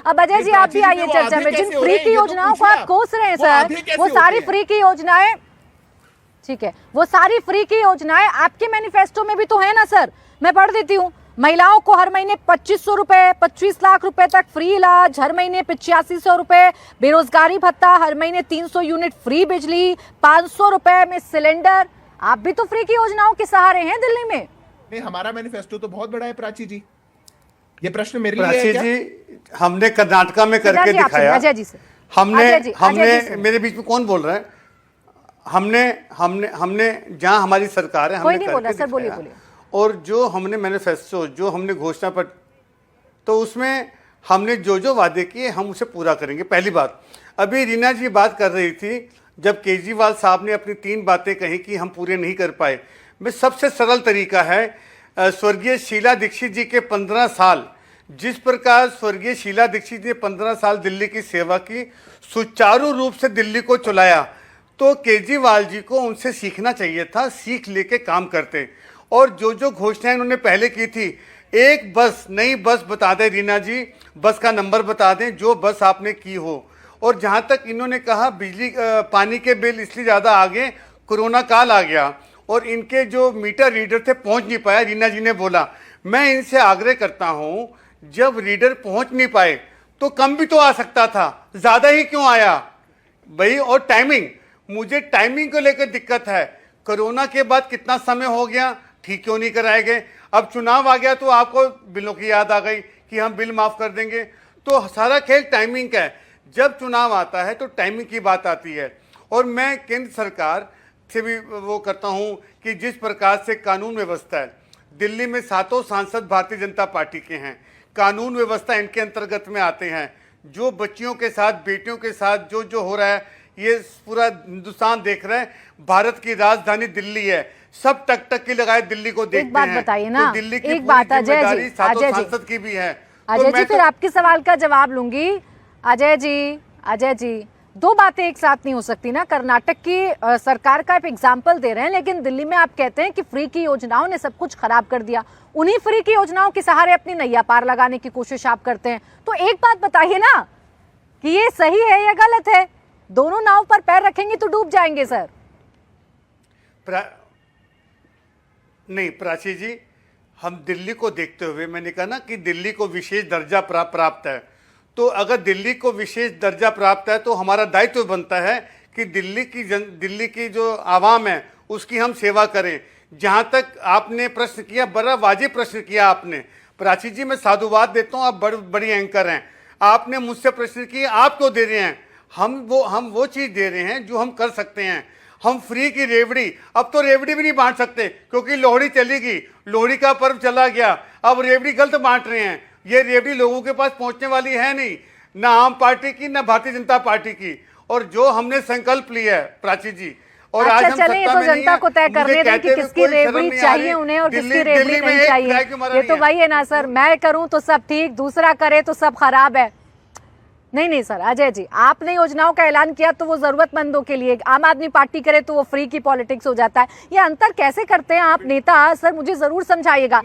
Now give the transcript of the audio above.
अब अजय जी आप भी आइए चर्चा में। जिन फ्री की योजनाओं को आप कोस रहे हैं सर, वो सारी फ्री की योजनाएं, ठीक है, वो सारी फ्री की योजनाएं आपके मैनिफेस्टो में भी तो है ना सर। मैं पढ़ देती हूँ। महिलाओं को हर महीने 2500 रुपए, 25 लाख रुपए तक फ्री इलाज, हर महीने 8500 रुपए बेरोजगारी भत्ता, हर महीने 300 यूनिट फ्री बिजली, 500 रुपए में सिलेंडर। आप भी तो फ्री की योजनाओं के सहारे हैं दिल्ली में। नहीं, हमारा मैनिफेस्टो तो बहुत बड़ा है प्राची जी। ये प्रश्न मेरे लिए प्राची है क्या? जी, हमने कर्नाटका में करके दिखाया। अजय जी से हमने मेरे बीच में कौन बोल रहा है? हमने जहां हमारी सरकार है, हमने करके दिखाया। और जो हमने मैनिफेस्टो, जो हमने घोषणा पत्र, तो उसमें हमने जो जो वादे किए हम उसे पूरा करेंगे। पहली बात, अभी रीना जी बात कर रही थी जब केजरीवाल साहब ने अपनी 3 बातें कही कि हम पूरे नहीं कर पाए। में सबसे सरल तरीका है, स्वर्गीय शीला दीक्षित जी के 15 साल, जिस प्रकार स्वर्गीय शीला दीक्षित जी 15 साल दिल्ली की सेवा की, सुचारू रूप से दिल्ली को चलाया, तो केजरीवाल जी को उनसे सीखना चाहिए था, सीख लेके काम करते। और जो जो घोषणाएं उन्होंने पहले की थी, एक बस, नई बस बता दें रीना जी, बस का नंबर बता दें जो बस आपने की हो। और जहां तक इन्होंने कहा बिजली पानी के बिल इसलिए ज़्यादा आ गए, कोरोना काल आ गया और इनके जो मीटर रीडर थे पहुंच नहीं पाया। रीना जी ने बोला, मैं इनसे आग्रह करता हूं, जब रीडर पहुंच नहीं पाए तो कम भी तो आ सकता था, ज़्यादा ही क्यों आया भाई? और टाइमिंग, मुझे टाइमिंग को लेकर दिक्कत है। कोरोना के बाद कितना समय हो गया, ठीक क्यों नहीं कराए गए? अब चुनाव आ गया तो आपको बिलों की याद आ गई कि हम बिल माफ़ कर देंगे। तो सारा खेल टाइमिंग का है। जब चुनाव आता है तो टाइमिंग की बात आती है। और मैं केंद्र सरकार से भी वो करता हूँ कि जिस प्रकार से कानून व्यवस्था है, दिल्ली में 7 सांसद भारतीय जनता पार्टी के हैं, कानून व्यवस्था इनके अंतर्गत में आते हैं। जो बच्चियों के साथ, बेटियों के साथ जो जो हो रहा है, ये पूरा हिंदुस्तान देख रहा है। भारत की राजधानी दिल्ली है, सब टक टक की लगाए दिल्ली को देखते हैं। एक बात बताइए ना, तो दिल्ली की एक बात अजय जी, सांसद की भी है। अजय जी, फिर आपके सवाल का जवाब लूंगी। अजय जी, 2 बातें एक साथ नहीं हो सकती ना। कर्नाटक की सरकार का आप एग्जाम्पल दे रहे हैं, लेकिन दिल्ली में आप कहते हैं कि फ्री की योजनाओं ने सब कुछ खराब कर दिया। उन्हीं फ्री की योजनाओं के सहारे अपनी नैया पार लगाने की कोशिश आप करते हैं। तो एक बात बताइए ना कि ये सही है या गलत है? दोनों नाव पर पैर रखेंगे तो डूब जाएंगे सर। नहीं प्राची जी, हम दिल्ली को देखते हुए, मैंने कहा ना कि दिल्ली को विशेष दर्जा प्राप्त है। तो अगर दिल्ली को विशेष दर्जा प्राप्त है तो हमारा दायित्व बनता है कि दिल्ली की जो आवाम है उसकी हम सेवा करें। जहां तक आपने प्रश्न किया, बड़ा वाजिब प्रश्न किया आपने। प्राची जी, मैं साधुवाद देता हूं, आप बड़ी एंकर हैं। आपने मुझसे प्रश्न किए, आप क्यों दे रहे हैं? हम वो चीज़ दे रहे हैं जो हम कर सकते हैं। हम फ्री की रेवड़ी, अब तो रेवड़ी भी नहीं बांट सकते क्योंकि लोहड़ी चली गई, लोहड़ी का पर्व चला गया। अब रेवड़ी गलत बांट रहे हैं। ये रेवड़ी लोगों के पास पहुंचने वाली है नहीं, ना आम पार्टी की, ना भारतीय जनता पार्टी की। और जो हमने संकल्प लिया है प्राची जी, और आज हम सत्ता में नहीं है, जनता को तय करने दें कि किसकी रेवड़ी चाहिए उन्हें और किसकी रेवड़ी नहीं चाहिए। ये तो वही है ना सर, मैं करूं तो सब ठीक, दूसरा करे तो सब खराब है। नहीं सर, अजय जी, आपने योजनाओं का ऐलान किया तो वो जरूरतमंदों के लिए, आम आदमी पार्टी करे तो वो फ्री की पॉलिटिक्स हो जाता है। ये अंतर कैसे करते हैं आप नेता? सर मुझे जरूर समझाइएगा।